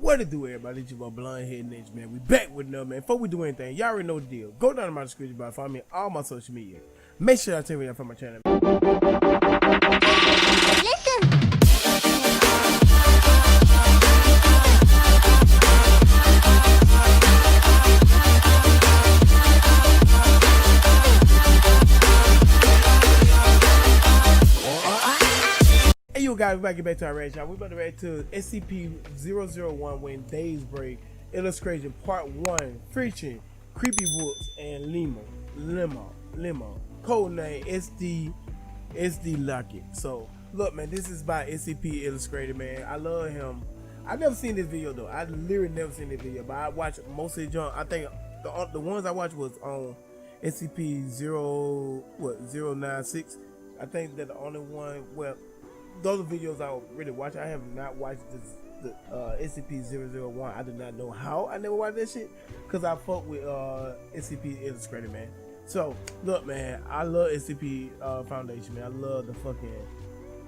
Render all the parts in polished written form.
What to do, everybody? It's your boy blondeheaded ninja, man. We back with another, man. Before we do anything, y'all already know the deal. Go down to my description bar, follow me on all my social media. Make sure y'all tell me that from my channel. Hey, you guys, we're about to get back to our reaction. We're about to react to SCP-001 When Days Break Illustration Part 1 featuring Creepy Woods and Limo. Code name SD LAKEY. So, look, man, this is by SCP Illustrated, man. I love him. I never seen this video though. I literally never seen this video, but I watched most of the junk. I think the ones I watched was on SCP-096. I think that the only one. Well, those are videos I really watch. I have not watched the SCP-001. I do not know how I never watched that shit because I fuck with SCP Illustrated, man. So look, man, I love SCP Foundation, man. I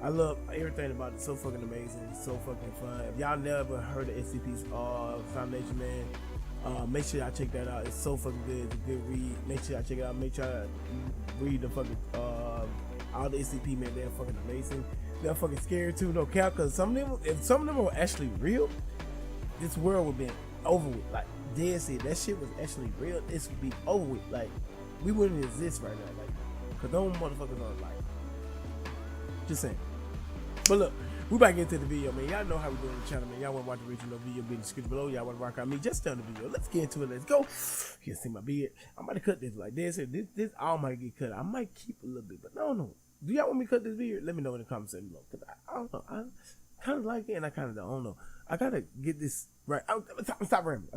love everything about it. It's so fucking amazing. It's so fucking fun. If y'all never heard of SCP Foundation, man, make sure y'all check that out. It's so fucking good. It's a good read. Make sure y'all check it out. Make sure y'all read the fucking all the SCP, man. They're fucking amazing. They're fucking scary too, no cap. Cause some of them, if some of them were actually real, this world would be over with. Like dead set, that shit was actually real. This would be over with. Like we wouldn't exist right now. Like, cause those motherfuckers are like, just saying. But look, we about to get into the video, man. Y'all know how we do on the channel, man. Y'all want to watch the original video, be in the description below. Y'all want to rock out me, just down the video. Let's get into it. Let's go. You can see my beard. I'm about to cut this like this. This all might get cut. I might keep a little bit, but no. Do y'all want me to cut this video? Let me know in the comments section below. Cause I don't know. I kind of like it and I kind of don't know. I gotta get this right. Stop rambling.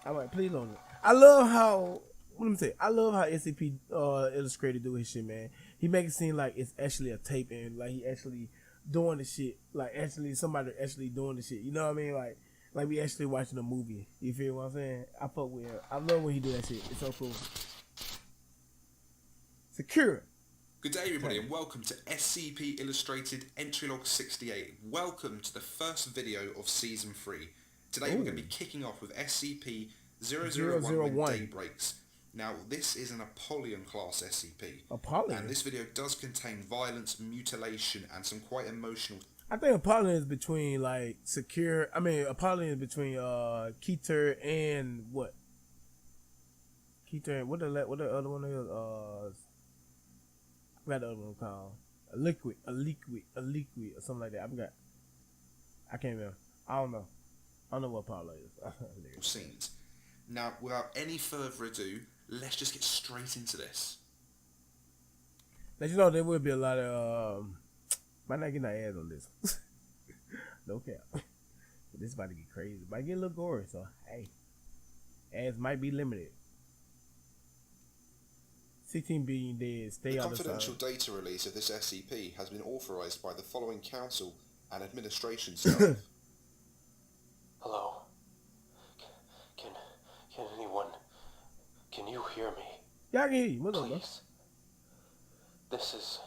All right, please load it. I love how. Let me say. I love how SCP Illustrated do his shit, man. He make it seem like it's actually a tape and like he actually doing the shit. Like actually somebody actually doing the shit. You know what I mean? Like we actually watching a movie. You feel what I'm saying? I fuck with it. I love when he do that shit. It's so cool. Secure. Good day, everybody, and welcome to SCP Illustrated Entrylog 68. Welcome to the first video of Season 3. Today we're going to be kicking off with SCP-001 When Day Breaks. Now, this is an Apollyon class SCP. Apollyon? And this video does contain violence, mutilation, and some quite emotional... I think Apollyon is between, like, Secure... I mean, Apollyon is between, Keter and what? Keter and... What the other one is? What the other one called? A liquid, or something like that. I can't remember. I don't know what Apollo is. scenes. Now, without any further ado, let's just get straight into this. Now, you know, there will be a lot of, might not get no ads on this. No cap. But this is about to get crazy. Might get a little gory, so, hey. Ads might be limited. 16 billion dead. Stay on the side. The confidential data release of this SCP has been authorized by the following council and administration staff. Hello. Can anyone? Can you hear me? Yeah, I can hear you. What's up, bro? Please. This is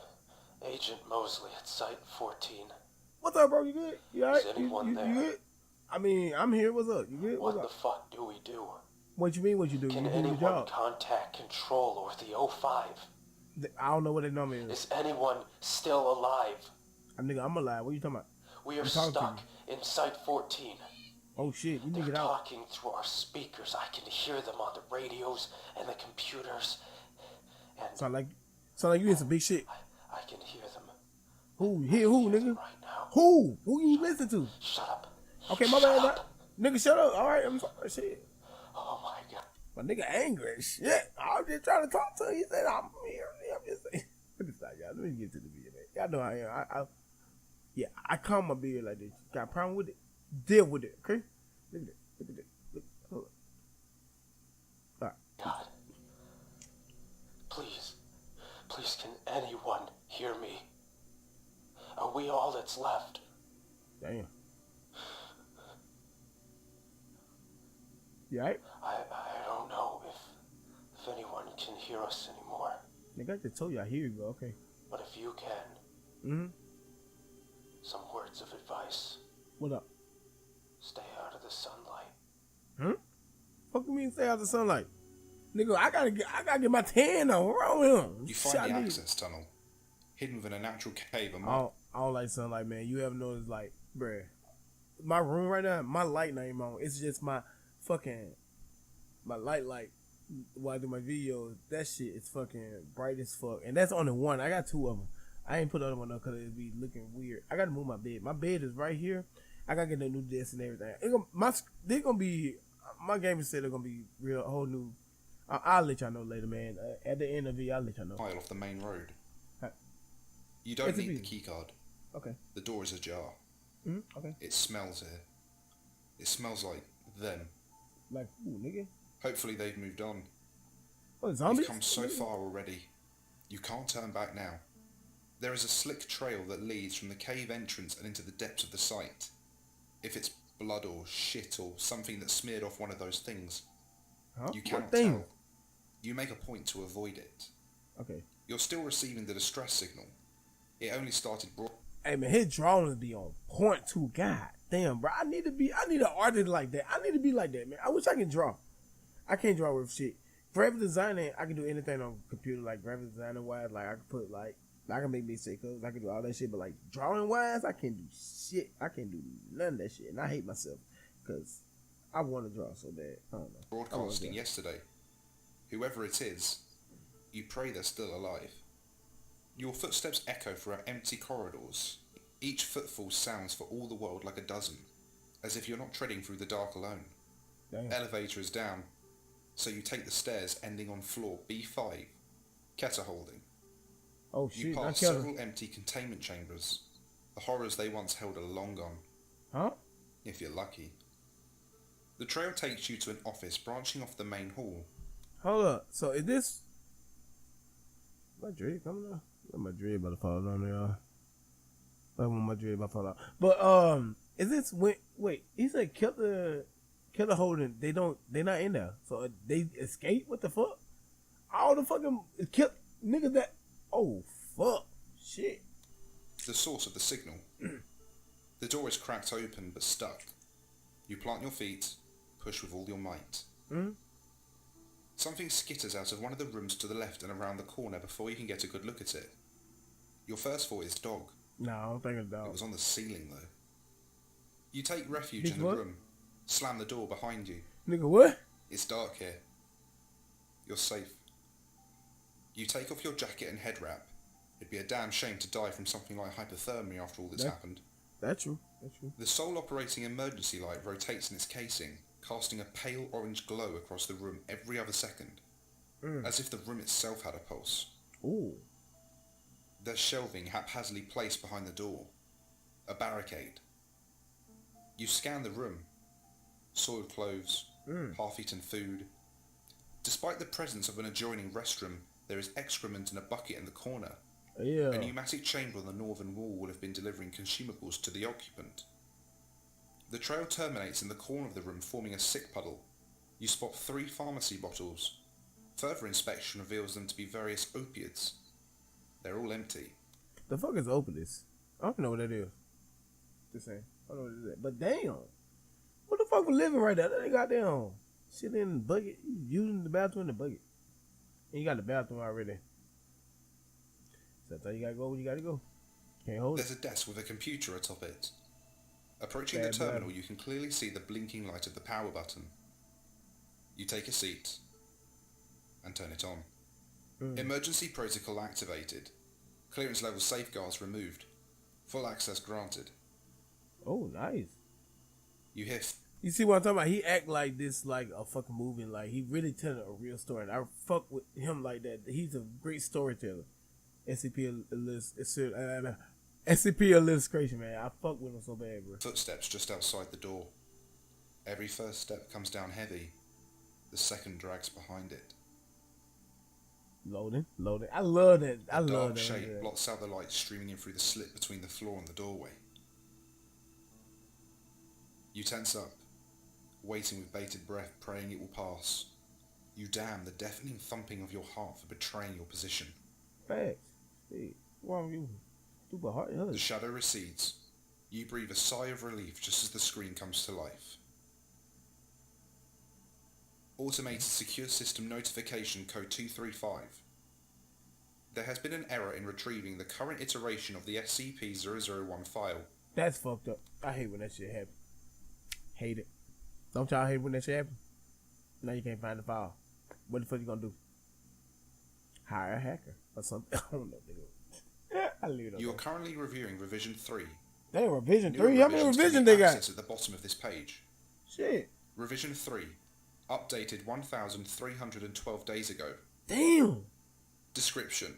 Agent Mosley at Site 14. What's up, bro? You good? You alright? Is anyone there? You good? I mean, I'm here. What's up? You good? What the fuck do we do? What you mean? What you do? Can you do anyone your job. contact Control or the 05? I don't know what their number is. Is anyone still alive? Nigga, I'm alive. What you talking about? We are stuck in Site 14. Oh shit, you need to They're get out. talking through our speakers. I can hear them on the radios and the computers. And Sound like you in some big shit. I can hear them. Who? Hear who, nigga? Right now. Who? Who you listen to? Shut up. Okay, my Shut bad. up. Nigga, shut up. All right, I'm sorry. Shit. Oh my god. My nigga angry as shit. I was just trying to talk to him. He said, I'm here. I'm just saying. Let me stop, y'all. Let me get to the video, man. Y'all know how I am. I comb my beard like this. Got a problem with it? Deal with it, okay? Look at that. Look, hold on. All right. God. Please can anyone hear me? Are we all that's left? Damn. You alright? I don't know if anyone can hear us anymore. Nigga, I just told you I hear you, bro. Okay. But if you can, some words of advice. What up? Stay out of the sunlight. Fuck you mean stay out of the sunlight? Nigga, I gotta get my tan on. What's wrong with him? You find the access tunnel, hidden within a natural cave. I don't like sunlight, man. You ever noticed, like, bruh, my room right now, my light not even on. It's just my light while I do my videos. That shit is fucking bright as fuck. And that's only one. I got two of them. I ain't put the other one up because it'd be looking weird. I gotta move my bed. My bed is right here. I gotta get a new desk and everything. My gaming set are gonna be real, a whole new. I'll let y'all know later, man. At the end of it, I'll let y'all know. Mile off the main road. Huh. You don't need the key card. Okay. The door is ajar. Okay. It smells here. It smells like them. Like who, nigga? Hopefully they've moved on. Oh, zombies? You've come so far already. You can't turn back now. There is a slick trail that leads from the cave entrance and into the depths of the site. If it's blood or shit or something that smeared off one of those things, you cannot tell. You make a point to avoid it. Okay. You're still receiving the distress signal. It only started Hey man, his drawings be on point too. God damn, bro. I need an artist like that. I need to be like that, man. I wish I could draw. I can't draw with shit. Graphic designing, I can do anything on computer, like graphic designing wise. Like I can put I can make mixtape covers. I can do all that shit. But like drawing wise, I can't do shit. I can't do none of that shit. And I hate myself because I want to draw so bad. I don't know. broadcasting yesterday. Whoever it is, you pray they're still alive. Your footsteps echo throughout empty corridors. Each footfall sounds for all the world like a dozen, as if you're not treading through the dark alone. Damn. Elevator is down, so you take the stairs ending on floor B5, Keter holding. Oh shit! You pass several empty containment chambers. The horrors they once held are long gone. Huh? If you're lucky. The trail takes you to an office branching off the main hall. Hold up. So is this my dread coming out? My dread about to fall down there. I want my dread about to fall out. But is this wait? He said kill the holding. They're not in there. So they escape. What the fuck? All the fucking kill niggas that. Oh fuck! Shit. The source of the signal. The door is cracked open but stuck. You plant your feet, push with all your might. Something skitters out of one of the rooms to the left and around the corner before you can get a good look at it. Your first thought is dog. No, I don't think it's dog. It was on the ceiling though. You take refuge in the room, slam the door behind you. Nigga, what? It's dark here. You're safe. You take off your jacket and head wrap. It'd be a damn shame to die from something like hypothermia after all that's happened. That's true. The sole operating emergency light rotates in its casing, casting a pale orange glow across the room every other second, as if the room itself had a pulse. Ooh. There's shelving haphazardly placed behind the door. A barricade. You scan the room. Soiled clothes, half-eaten food. Despite the presence of an adjoining restroom, there is excrement in a bucket in the corner. Yeah. A pneumatic chamber on the northern wall would have been delivering consumables to the occupant. The trail terminates in the corner of the room, forming a sick puddle. You spot 3 pharmacy bottles. Further inspection reveals them to be various opiates. They're all empty. The fuck is openness? I don't know what that is. Just saying. I don't know what it is. But damn. What the fuck was living right there? That goddamn shit in the bucket. You using the bathroom in the bucket. And you got the bathroom already. So that's how you gotta go when you gotta go. Can't hold There's it. a desk with a computer atop it. Approaching the terminal, you can clearly see the blinking light of the power button. You take a seat and turn it on. Emergency protocol activated. Clearance level safeguards removed. Full access granted. Oh, nice. You hear... You see what I'm talking about? He act like this like a fucking movie. Like he really telling a real story. And I fuck with him like that. He's a great storyteller. SCP illustration, man. I fuck with him so bad, bro. Footsteps just outside the door. Every first step comes down heavy. The second drags behind it. Loading. I love that. I A love dark that. shape blots out the light streaming in through the slit between the floor and the doorway. You tense up, waiting with bated breath, praying it will pass. You damn the deafening thumping of your heart for betraying your position. Facts. Hey, what's wrong with you? Stupid heart. The shadow recedes. You breathe a sigh of relief just as the screen comes to life. Automated Secure System Notification Code 235. There has been an error in retrieving the current iteration of the SCP-001 file. That's fucked up. I hate when that shit happens. Hate it. Don't y'all hate when that shit happens? Now you can't find the file. What the fuck you gonna do? Hire a hacker or something. I don't know, nigga. I leave it. You are currently reviewing Revision 3. They Revision 3? How many revisions they got? At the bottom of this page. Shit. Revision 3. Updated 1,312 days ago. Damn. Description.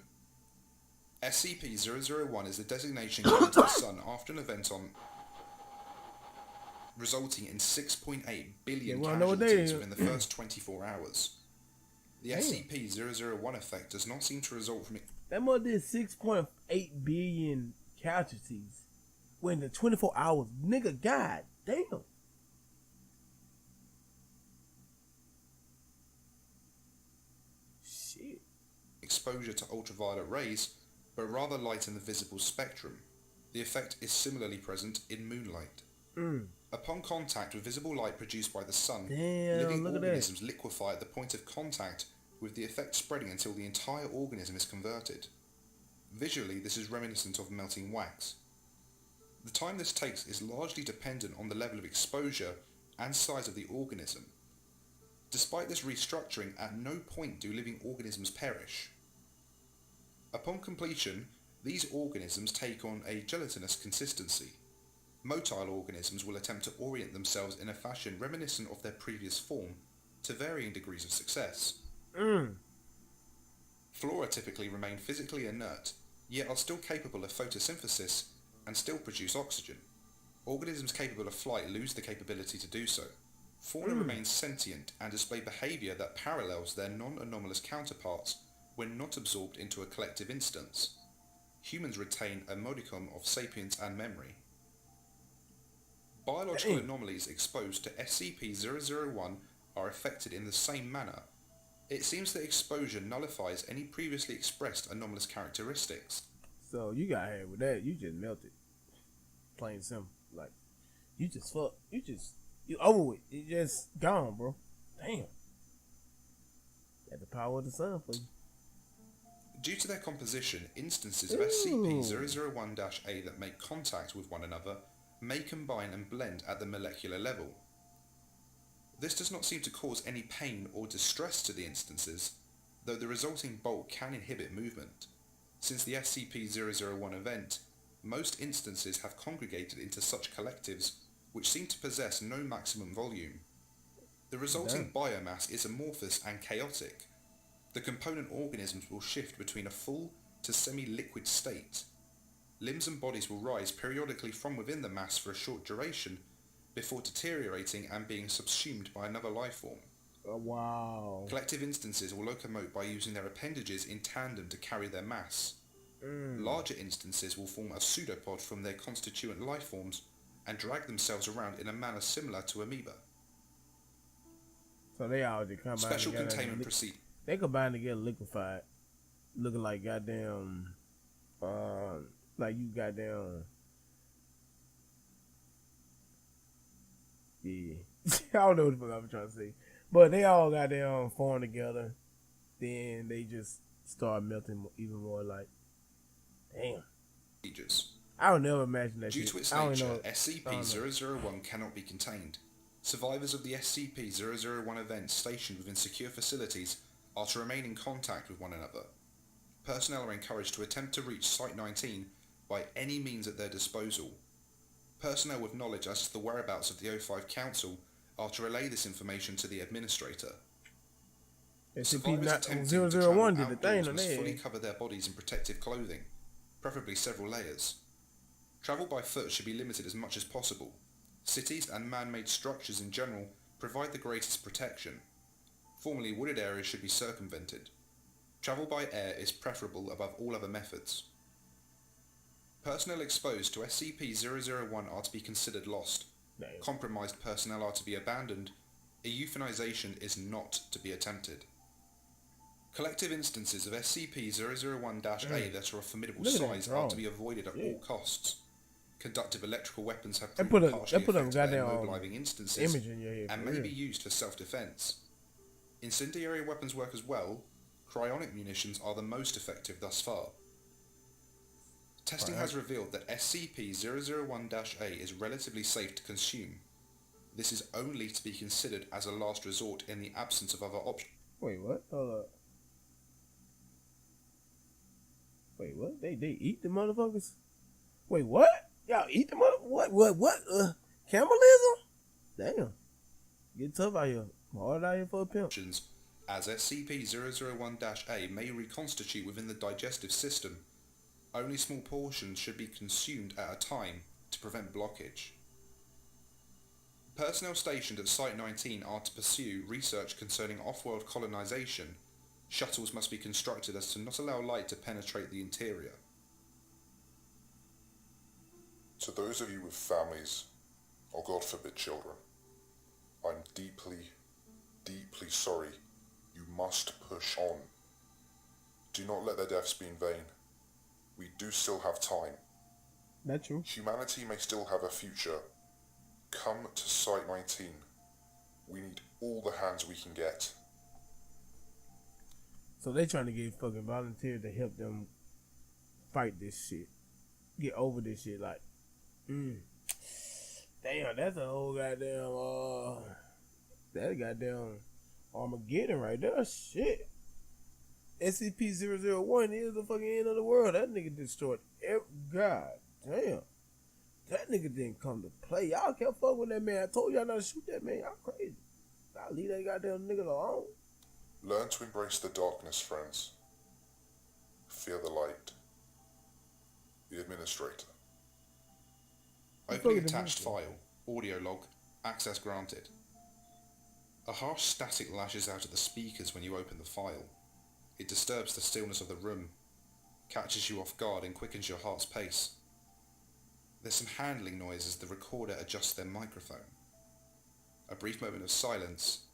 SCP-001 is the designation given to the Sun after an event resulting in 6.8 billion casualties within the first 24 hours. The SCP-001 effect does not seem to result from it. That mother did 6.8 billion casualties within the 24 hours. Nigga, god damn. Shit. Exposure to ultraviolet rays, but rather light in the visible spectrum. The effect is similarly present in moonlight. Upon contact with visible light produced by the sun, living organisms liquefy at the point of contact, with the effect spreading until the entire organism is converted. Visually, this is reminiscent of melting wax. The time this takes is largely dependent on the level of exposure and size of the organism. Despite this restructuring, at no point do living organisms perish. Upon completion, these organisms take on a gelatinous consistency. Motile organisms will attempt to orient themselves in a fashion reminiscent of their previous form, to varying degrees of success. Flora typically remain physically inert, yet are still capable of photosynthesis and still produce oxygen. Organisms capable of flight lose the capability to do so. Fauna remains sentient and display behaviour that parallels their non-anomalous counterparts when not absorbed into a collective instance. Humans retain a modicum of sapience and memory. Biological anomalies exposed to SCP-001 are affected in the same manner. It seems that exposure nullifies any previously expressed anomalous characteristics. So you got here with that, you just melted. Plain simple. Like, you just fuck. You over with. You just gone, bro. Damn. Got the power of the sun for you. Due to their composition, instances of SCP-001-A that make contact with one another may combine and blend at the molecular level. This does not seem to cause any pain or distress to the instances, though the resulting bulk can inhibit movement. Since the SCP-001 event, most instances have congregated into such collectives which seem to possess no maximum volume. The resulting biomass is amorphous and chaotic. The component organisms will shift between a full to semi-liquid state. Limbs and bodies will rise periodically from within the mass for a short duration, before deteriorating and being subsumed by another life form. Oh, wow. Collective instances will locomote by using their appendages in tandem to carry their mass. Larger instances will form a pseudopod from their constituent life forms and drag themselves around in a manner similar to amoeba. So they all just combine Special together. containment procedure. They combine together liquefied, looking like goddamn, like you goddamn. Yeah, I don't know what the fuck I'm trying to say, but they all got their form together. Then they just start melting even more. Like, damn. I would never imagine that. Due to its nature, SCP-001 cannot be contained. Survivors of the SCP-001 event stationed within secure facilities are to remain in contact with one another. Personnel are encouraged to attempt to reach Site-19 by any means at their disposal. Personnel with knowledge as to the whereabouts of the O5 Council are to relay this information to the Administrator. Survivors attempting to travel outdoors must fully cover their bodies in protective clothing, preferably several layers. Travel by foot should be limited as much as possible. Cities and man-made structures in general provide the greatest protection. Formerly wooded areas should be circumvented. Travel by air is preferable above all other methods. Personnel exposed to SCP-001 are to be considered lost. Compromised personnel are to be abandoned. A euthanization is not to be attempted. Collective instances of SCP-001-A that are of formidable size are to be avoided at all costs. Conductive electrical weapons have They proven put partially a effective at goddamn immobilizing instances image in your head, and for may real. be used for self-defense. Incendiary weapons work as well. Cryonic munitions are the most effective thus far. Testing has revealed that SCP-001-A is relatively safe to consume. This is only to be considered as a last resort in the absence of other options. Wait, what? Hold up. Wait, what? They eat the motherfuckers? Wait, what? Y'all eat the mother? What? Cannibalism? Damn. Get tough out here. Hard out here for a pimp. As SCP-001-A may reconstitute within the digestive system, only small portions should be consumed at a time to prevent blockage. Personnel stationed at Site-19 are to pursue research concerning off-world colonization. Shuttles must be constructed as to not allow light to penetrate the interior. To those of you with families, or God forbid children, I'm deeply, deeply sorry. You must push on. Do not let their deaths be in vain. We do still have time. That's true. Humanity may still have a future. Come to Site-19. We need all the hands we can get. So they trying to get fucking volunteers to help them fight this shit. Get over this shit. Like, damn, that's a whole goddamn, that goddamn Armageddon right there. Shit. SCP-001 is the fucking end of the world. That nigga destroyed every... God damn. That nigga didn't come to play. Y'all can't fuck with that man. I told y'all not to shoot that man. Y'all crazy. Y'all leave that goddamn nigga alone. Learn to embrace the darkness, friends. Fear the light. The Administrator. Opening attached file. Audio log. Access granted. A harsh static lashes out of the speakers when you open the file. It disturbs the stillness of the room, catches you off guard and quickens your heart's pace. There's some handling noise as the recorder adjusts their microphone. A brief moment of silence,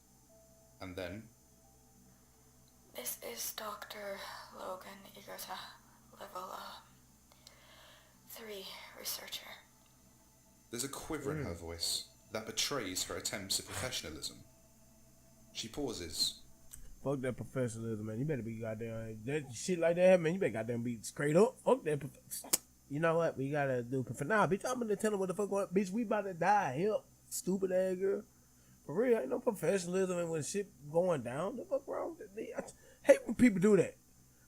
and then... This is Dr. Logan Igata, level 3 researcher. There's a quiver in her voice that betrays her attempts at professionalism. She pauses. Fuck that professionalism, man. You better be goddamn... That shit like that, man, you better goddamn be straight up. Fuck that You know what? We gotta do... Nah, bitch, I'm gonna tell them what the fuck going on. Bitch, we about to die. Help. Stupid ass girl. For real, ain't no professionalism and when shit going down. The fuck wrong with that? I hate when people do that.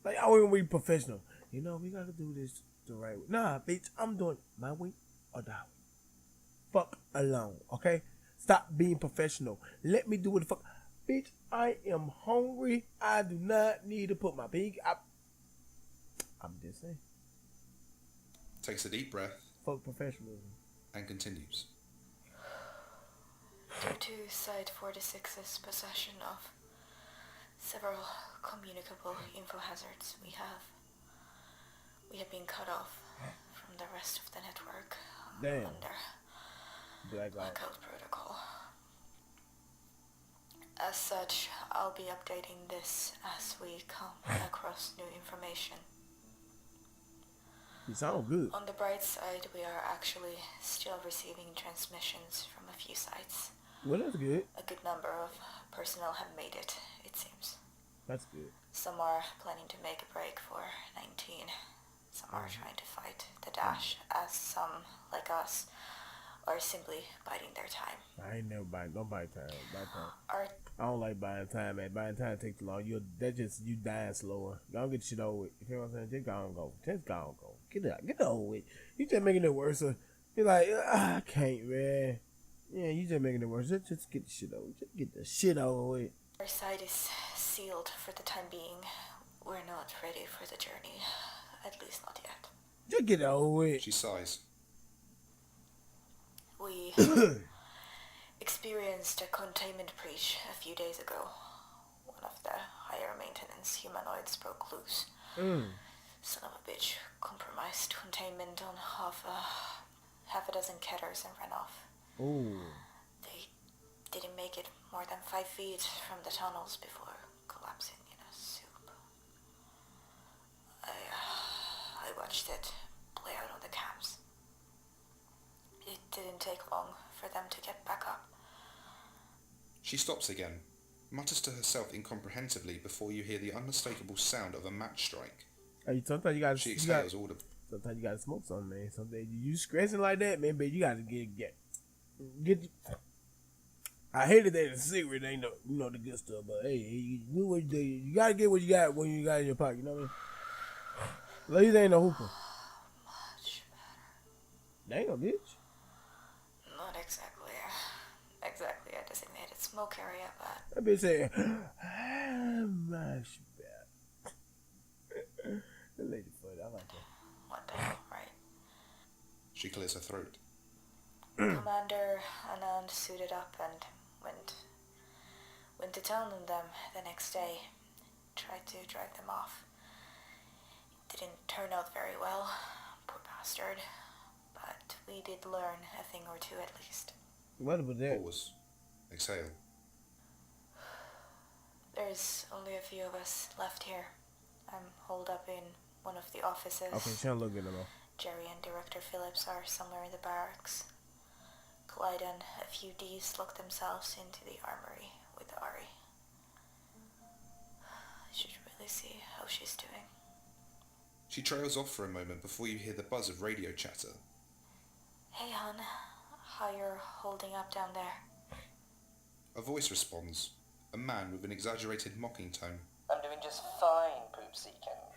Like, I want to be professional. You know, we gotta do this the right way. Nah, bitch, I'm doing my way or die way. Fuck alone, okay? Stop being professional. Let me do what the fuck... Bitch, I am hungry. I do not need to put my pig. I'm just saying. Takes a deep breath. Fuck professionalism. And continues. Due to Site-46's possession of several communicable info hazards, we have been cut off from the rest of the network. Damn. Under blackout protocol. As such, I'll be updating this as we come across new information. You sound good. On the bright side, we are actually still receiving transmissions from a few sites. Well, that's good. A good number of personnel have made it, it seems. That's good. Some are planning to make a break for 19. Some are trying to fight the dash, as some, like us, are simply biding their time. I ain't never buying. Don't buy time. Our I don't like buying time, man. Buying time takes too long. You dying slower. Don't get shit over with. You know what I'm saying? Just go. Just go. Get it over with. You just making it worse. You're like, I can't, man. Yeah, you just making it worse. Just get the shit over. Just get the shit over with. Our site is sealed for the time being. We're not ready for the journey. At least not yet. Just get it over with. She sighs. We experienced a containment breach a few days ago. One of the higher maintenance humanoids broke loose. Son of a bitch compromised containment on half a dozen ketters and ran off. Ooh. They didn't make it more than 5 feet from the tunnels before collapsing in a soup. I watched it play out on the cams. take long for them to get back up. She stops again, mutters to herself incomprehensibly before you hear the unmistakable sound of a match strike. Hey, sometimes you gotta. She exhales audibly. Sometimes you gotta smoke something, man. Sometimes you scratching like that, man. But you gotta get. I hated that the cigarette ain't the good stuff, but hey, you do what you do. You gotta get what you got when you got in your pocket. You know what I mean? Ladies ain't no hooper. Much better. Damn, bitch. Not exactly. Exactly a designated smoke area, but That bitch said, much better. That lady funny. I like that. what the hell, right? She clears her throat. Commander Anand suited up and went to town on them the next day. Tried to drag them off. It didn't turn out very well, poor bastard. But we did learn a thing or two at least. What about that? Pause. Exhale. There's only a few of us left here. I'm holed up in one of the offices. Okay, she don't look good enough. Jerry and Director Phillips are somewhere in the barracks. Clyde and a few Ds locked themselves into the armory with Ari. I should really see how she's doing. She trails off for a moment before you hear the buzz of radio chatter. Hey, hon. How you're holding up down there? A voice responds, a man with an exaggerated mocking tone. I'm doing just fine, Poopsie.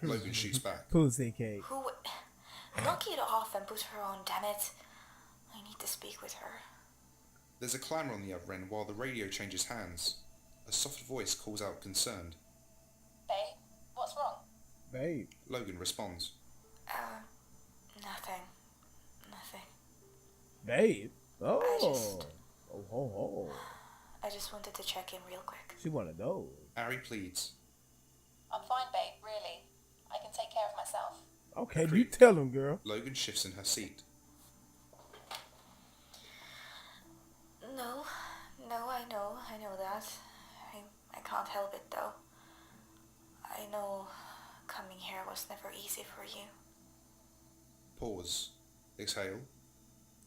Logan shoots back. Pussy cake. Who? Knock it off and put her on, damn it. I need to speak with her. There's a clamour on the other end while the radio changes hands. A soft voice calls out concerned. Babe, what's wrong? Babe. Logan responds. Nothing. Nothing. Babe? Oh. I just wanted to check in real quick. She one of those. Ari pleads. I'm fine, babe, really. I can take care of myself. Okay, you tell him, girl. Logan shifts in her seat. No, I know that. I can't help it, though. I know coming here was never easy for you. Pause. Exhale.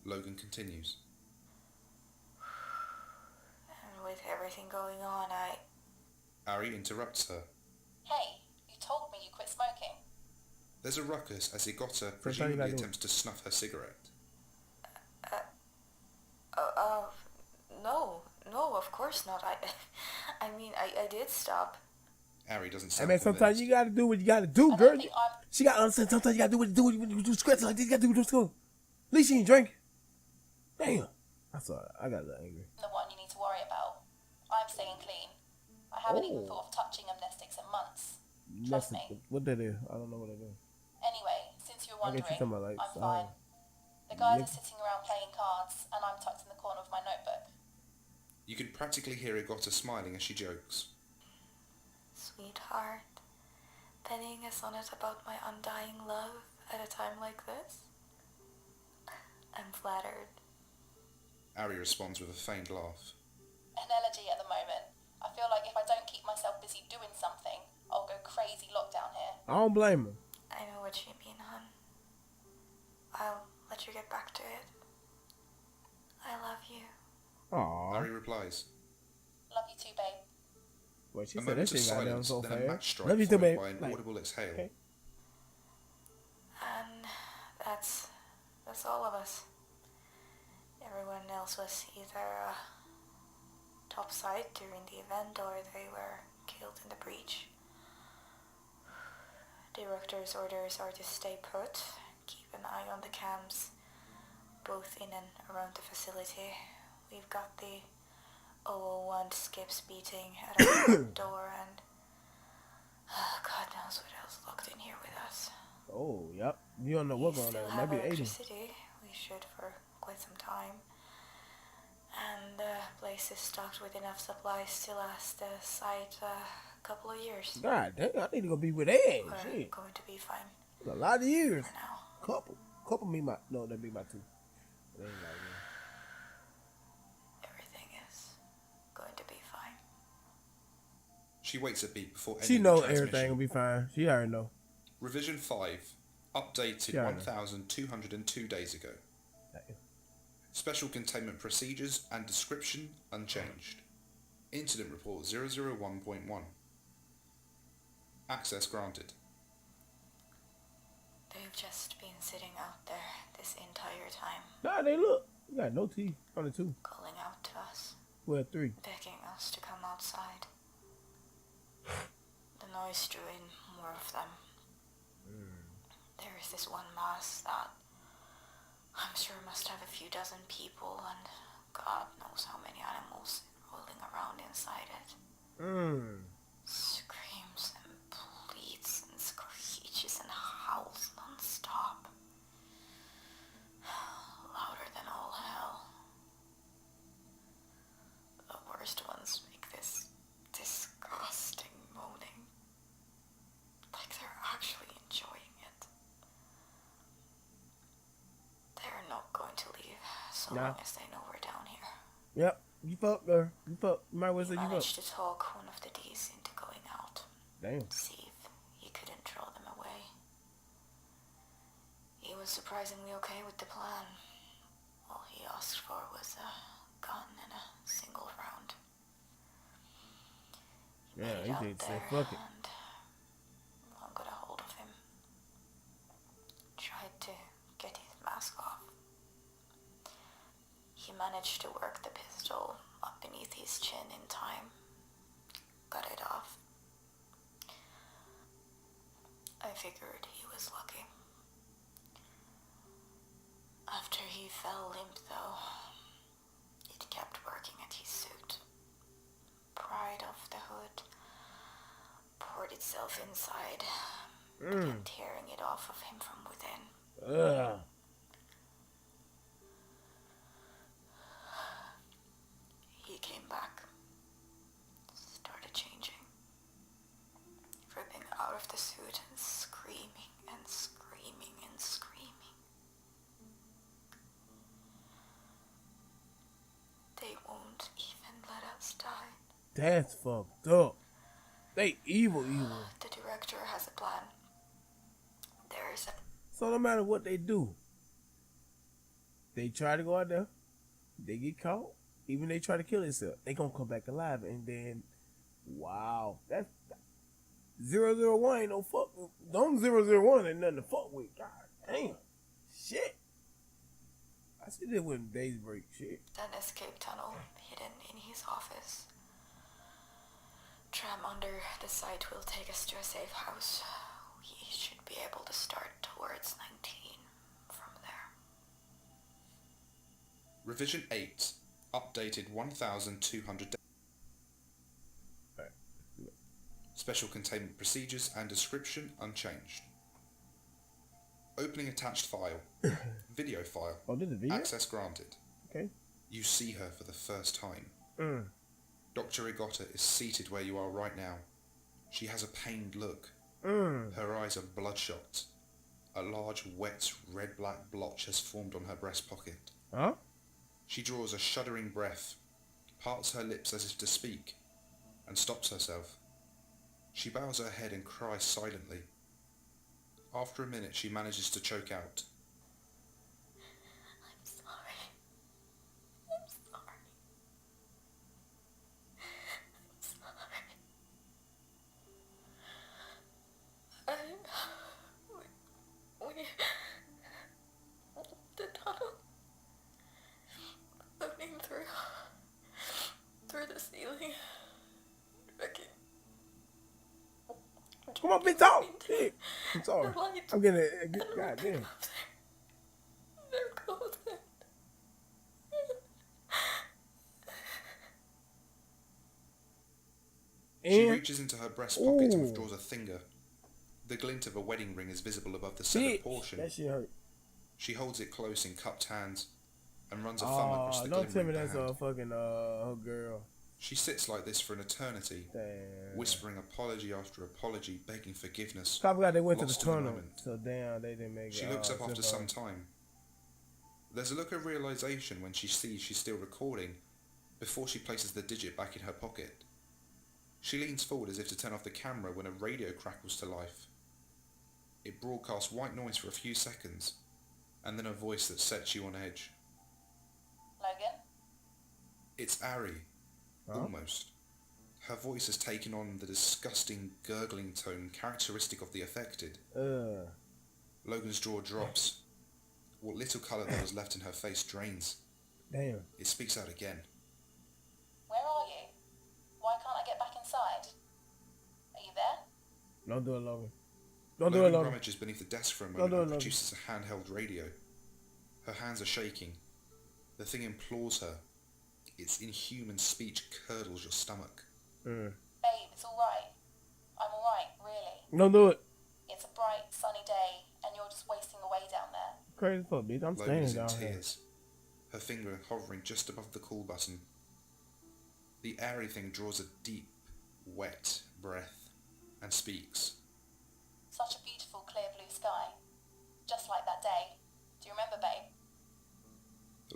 Logan continues. And with everything going on, Ari interrupts her. Hey, you told me you quit smoking. There's a ruckus as Elgato time you presumably gotta do it. attempts to snuff her cigarette. No, of course not. I mean, I did stop. Ari doesn't I sound mean, sometimes convinced. you gotta do what you gotta do, I girl. don't think I'm... She gotta understand. Sometimes you gotta do what you do when you do scratch like this. You gotta do what you do. At least she ain't drink. Damn. I saw it. I got a little angry. the one you need to worry about. I'm staying clean. I haven't even thought of touching amnestics in months. Trust me. What that is? I don't know what that is. Anyway, since you're I guess wondering, you're talking about, like, I'm fine. The guys Nick- are sitting around playing cards, and I'm tucked in the corner of my notebook. You can practically hear Elgato smiling as she jokes. Sweetheart, penning a sonnet about my undying love at a time like this? I'm flattered. Ari responds with a faint laugh. An elegy at the moment. I feel like if I don't keep myself busy doing something, I'll go crazy lockdown here. I don't blame her. I know what you mean, hon. I'll let you get back to it. I love you. Aww. Ari replies. Love you too, babe. Well, she A said that moment of shit got down silence, so then a match fast. strike Love you too, followed babe. by an Like, audible exhale. okay. And that's all of us. Everyone else was either topside during the event or they were killed in the breach. Director's orders are to stay put, keep an eye on the cams, both in and around the facility. We've got the 001 skips beating at our front door and God knows what else locked in here with us. Oh, yep. You don't know what's We going still on. It have might be 80. electricity. We should for quite some time. And the place is stocked with enough supplies to last the site a couple of years. God damn, I need to go be with Ed. We're Shit. going to be fine A lot of years. for now. Couple me my, no, that'd be my two. It ain't like Everything is going to be fine. She waits a beat before ending she the know transmission. everything will be fine. She already know. Revision 5, updated Yeah, I know. 1,202 days ago. Damn. Special containment procedures and description unchanged. Incident report 001.1. Access granted. They've just been sitting out there this entire time. Nah, they look. You got no teeth. Only 2. Calling out to us. Well, 3. Begging us to come outside. The noise drew in more of them. There is this one mass that I'm sure must have a few dozen people and God knows how many animals rolling around inside it. Screams and bleats and screeches and howls non-stop. Louder than all hell. The worst ones make this disgusting moaning. Like they're actually enjoying it. They're not going to leave so long as they know we're down here. Yep. You fucked her. You fucked. You might well say you fucked. Managed to talk one of the D's into going out. Damn. See if he couldn't draw them away. He was surprisingly okay with the plan. All he asked for was a gun and a single round. Yeah, Made he out did say there fuck it. and I got a hold of him. Tried to get his mask off. He managed to work the pistol up beneath his chin in time. Got it off. I figured he was lucky. After he fell limp though, it kept working at his suit. Pried off the hood, poured itself inside, began tearing it off of him from within. Ugh. He came back, started changing, ripping out of the suit and screaming and screaming and screaming. They won't even let us die. That's fucked up. They evil. The director has a plan. There's a... So no matter what they do, they try to go out there, they get caught, even they try to kill themselves, they gonna come back alive, and then, wow, that's 001 ain't no fuck. Don't 001 ain't nothing to fuck with. God damn, shit. I see that when days break, shit. An escape tunnel hidden in his office. Tram under the site will take us to a safe house. We should be able to start towards 19 from there. Revision 8. Updated 1,200. Right. Special containment procedures and description unchanged. Opening attached file. Video file. Oh, this is video? Access granted. Okay. You see her for the first time. Dr. Elgato is seated where you are right now. She has a pained look. Her eyes are bloodshot. A large, wet, red-black blotch has formed on her breast pocket. Huh? She draws a shuddering breath, parts her lips as if to speak, and stops herself. She bows her head and cries silently. After a minute, she manages to choke out. I'm sorry. I'm sorry. I'm sorry. We the tunnel opening through the ceiling. Ricky. Come on, bitch, talk. Shit. I'm sorry. The light. I'm getting it. God damn. They're closing. She And reaches into her breast pocket and withdraws a finger. The glint of a wedding ring is visible above the severed portion. that shit hurt. She holds it close in cupped hands and runs a thumb across the don't tell me glimmering that's band. a fucking her girl. She sits like this for an eternity, Damn. whispering apology after apology, begging forgiveness. I forgot they went Lost to the in the tunnel. moment. So damn, they didn't make it. She looks up after some time. There's a look of realization when she sees she's still recording before she places the digit back in her pocket. She leans forward as if to turn off the camera when a radio crackles to life. It broadcasts white noise for a few seconds, and then a voice that sets you on edge. It's Ari. Huh? Almost. Her voice has taken on the disgusting gurgling tone characteristic of the affected. Logan's jaw drops. What little colour that was left in her face drains. Damn. It speaks out again. Where are you? Why can't I get back inside? Are you there? Don't do it, Logan. Don't do it, Logan Logan. rummages beneath the desk for a moment Don't do it, and Logan. produces a handheld radio. Her hands are shaking. The thing implores her. Its inhuman speech curdles your stomach. Babe, it's alright. I'm alright, really. Don't do it. It's a bright, sunny day, and you're just wasting away down there. Crazy fuck, bitch. I'm Logan is staying in down here. tears. Her finger hovering just above the call button. The airy thing draws a deep, wet breath and speaks. Such a beautiful, clear blue sky. Just like that day. Do you remember, babe?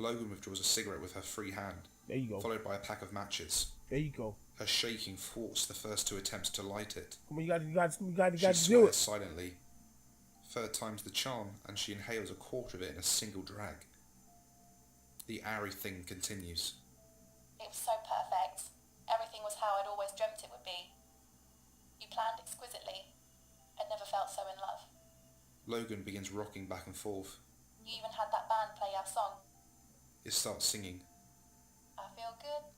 Logan withdraws a cigarette with her free hand, There you go. followed by a pack of matches. There you go. Her shaking thwarts the first two attempts to light it. Come on, you got She to do swears it. silently. Third time's the charm, and she inhales a quarter of it in a single drag. The airy thing continues. It was so perfect. Everything was how I'd always dreamt it would be. You planned exquisitely. I'd never felt so in love. Logan begins rocking back and forth. You even had that band play our song. It starts singing. I feel good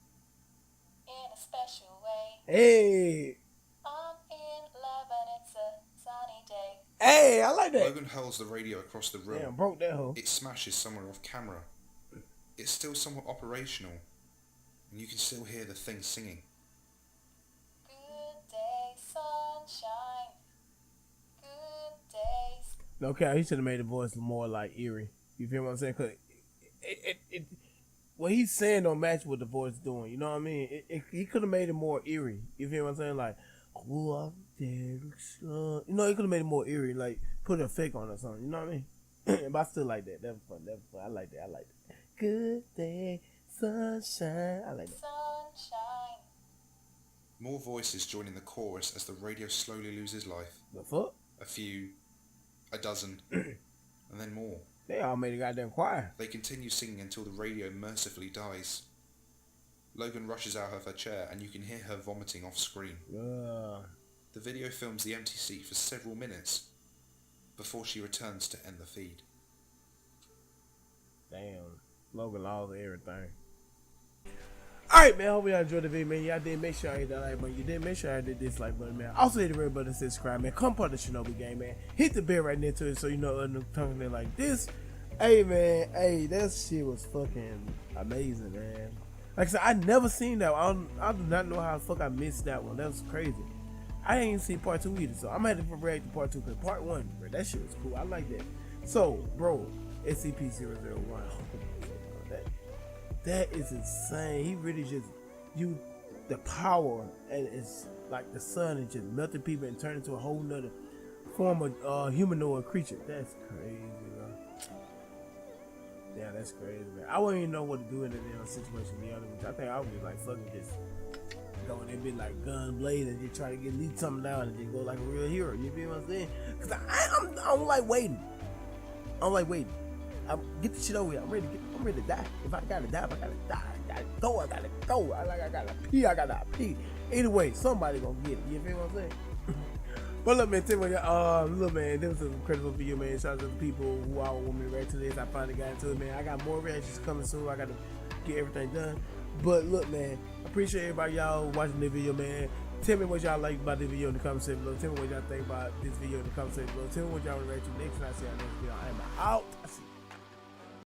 in a special way. Hey. I'm in love and it's a sunny day. Hey, I like that. Logan hurls the radio across the room. Damn, broke that hoe. It smashes somewhere off camera. It's still somewhat operational, and you can still hear the thing singing. Good day, sunshine. Good days. Okay, he should have made the voice more like eerie. You feel what I'm saying? Cause what he's saying don't match what the voice is doing. You know what I mean? He could have made it more eerie. You feel what I'm saying? Like, oh, I'm there, son. You know, he could have made it more eerie. Like, put an effect on it or something. You know what I mean? But I still like that. That was fun. That was fun. I like that. I like that. Good day, sunshine. I like that. Sunshine. More voices join in the chorus as the radio slowly loses life. The fuck? A few, a dozen, and then more. They all made a goddamn choir. They continue singing until the radio mercifully dies. Logan rushes out of her chair and you can hear her vomiting off screen. The video films the empty seat for several minutes before she returns to end the feed. Damn. Logan lost everything. Alright, man. Hope y'all enjoyed the video, man. Y'all did make sure I hit that like button. You did make sure I did this like button, man. Also hit the red button and subscribe, man. Come part of the Shinobi gang, man. Hit the bell right next to it so you know other content like this. Hey, man. Hey, that shit was fucking amazing, man. Like I said, I never seen that one. I do not know how the fuck I missed that one. That was crazy. I ain't even seen part 2 either, so I'm gonna have to react to part 2 because part 1, bro, that shit was cool. I like that. So, bro, SCP-001. That is insane. He really just used the power, and it's like the sun and just melting people and turning into a whole nother form of humanoid creature. That's crazy, bro. Yeah, that's crazy, man. I wouldn't even know what to do in that situation, to be honest with you. I think I would be like fucking just go in there, be like gun blade and just try to get lead something down and just go like a real hero. You feel what I'm saying? Cause I don't like waiting. I don't like waiting. I get the shit over here. I'm ready to die. If I gotta die, I gotta die. I gotta go. I gotta pee. Either way, somebody gonna get it. You feel what I'm saying? But look, man, tell me, look, man, this was an incredible video, man. Shout out to the people who all want me to react to this. I finally got into it, man. I got more reactions coming soon. I got to get everything done. But look, man, I appreciate everybody y'all watching this video, man. Tell me what y'all like about this video in the comment section below. Tell me what y'all think about this video in the comment section below. Tell me what y'all want to react to next. And I see y'all next video. I am out. I see you.